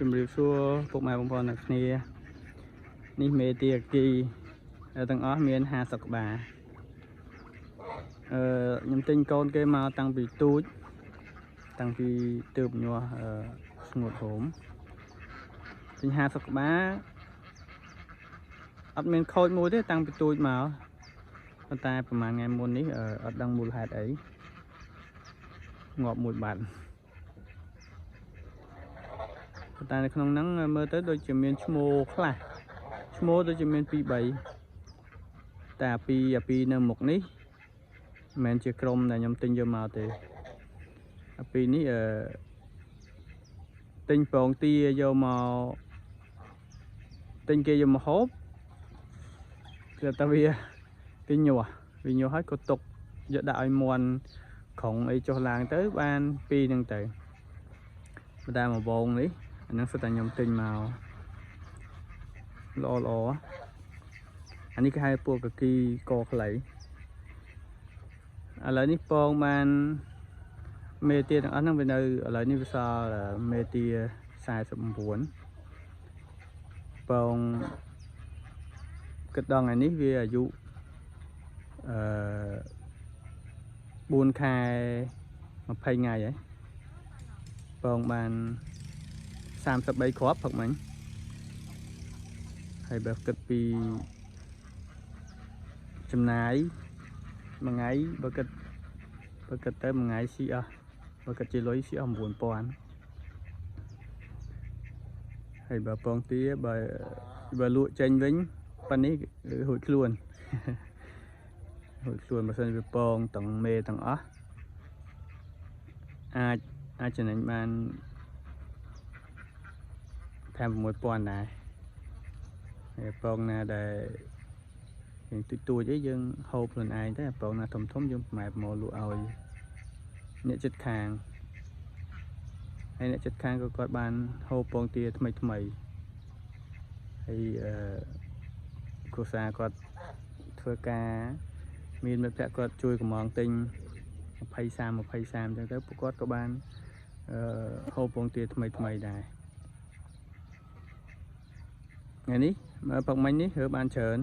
ជំរាបសួរពុកម៉ែបងប្អូនអ្នកគ្នានេះមេទាគីទាំងអស់មាន50ក្បាលខ្ញុំទិញកូនគេមកតាំងពីទូចតាំងពីទើបញាស់ស្ងួតហូមទិញ50ក្បាលអត់មានខូចមួយទេតាំងពីទូចមកប៉ុន្តែប្រហែលថ្ងៃមុននេះអត់ដឹងមូលហេតុអីងាប់មួយបាត់ប៉ុន្តែនៅក្នុងហ្នឹងមើលទៅដូចជាមានឈ្មោះខ្លះឈ្មោះដូចជាមាន2 3តែអាពីនៅមុខនេះមិនមែនជាក្រុមដែលខ្ញុំទិញយកមកទេអាពីនេះទិញពងទាយកមកទិញគេយកមកហូបគឺតែវាញាស់ហើយក៏ទុកយកដាក់ឲ្យមន់ក្រុងអីចុះឡើងទៅបាន2ហ្នឹងទៅតែមកវងនេះអាហ្នឹងសិតតែខ្ញុំទិញមកល្អអានេះគេហៅពួកកាគីកខ្លីឥឡូវនេះពងបានមេទាទាំងអស់ហ្នឹងវានៅឥឡូវនេះវាសល់មេទា49ពងគិតដល់ថ្ងៃនេះវាអាយុ4 ខែ 20 ថ្ងៃហើយពងបាន33គ្រាប់ផឹកមិញហើយបើគិតពីចំណាយមួយថ្ងៃបើគិតទៅមួយថ្ងៃស៊ីអស់បើគិតជាលុយស៊ីអស់ 9000ហើយបើពងទាបើលក់ចេញវិញប៉ានេះរួចខ្លួនបើសិនវាពងទាំងមេទាំងអស់អាចចំណេញបាន5-6000ដែរហើយពងណាដែលយើងទូចអីយើងហូបខ្លួនឯងទៅពងណាធំយើងប្រម៉ែមកលក់ឲ្យអ្នកចិត្តខាងហើយអ្នកចិត្តខាងក៏គាត់បានហូបពងទាថ្មីហើយគ្រួសារគាត់ធ្វើការមានមិត្តភក្តិគាត់ជួយកំងទិញ20-30អញ្ចឹងទៅពួកគាត់ក៏បានហូបពងទាថ្មីដែរថ្ងៃនេះផឹកមិញនេះរើបានច្រើន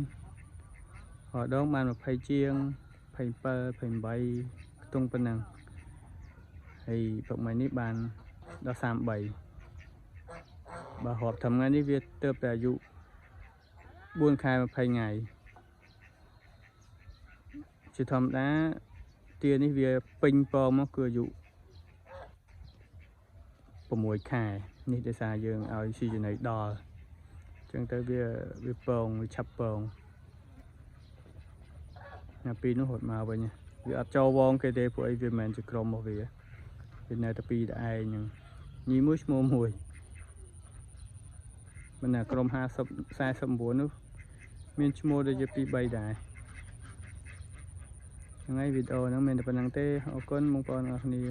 ហដងបាន20ជាង27 28ខ្ទង់ប៉ុណ្ណឹងហើយផឹកមិញនេះបានដល់33បើរាប់ត្រឹមថ្ងៃនេះវាទៅតែអាយុ4 ខែ 20 ថ្ងៃជាធម្មតាទានេះវាពេញពងមកគឺអាយុ6 ខែនេះដោយសារយើងឲ្យស៊ីចំណីដល់អញ្ចឹងទៅវាពងវាឆាប់ពងណាពីនោះរត់មកវិញវាអត់ចូលវងគេទេពួកអីវាមិនមែនជាក្រុមរបស់វានៅតែពីរតែឯងហ្នឹងញីមួយឈ្មោះមួយមិនណាក្រុម49នោះមានឈ្មោះដូចជា2 3ដែរថ្ងៃវីដេអូហ្នឹងមានតែប៉ុណ្្នឹងទេអរគុណបងប្អូនអរគ្នា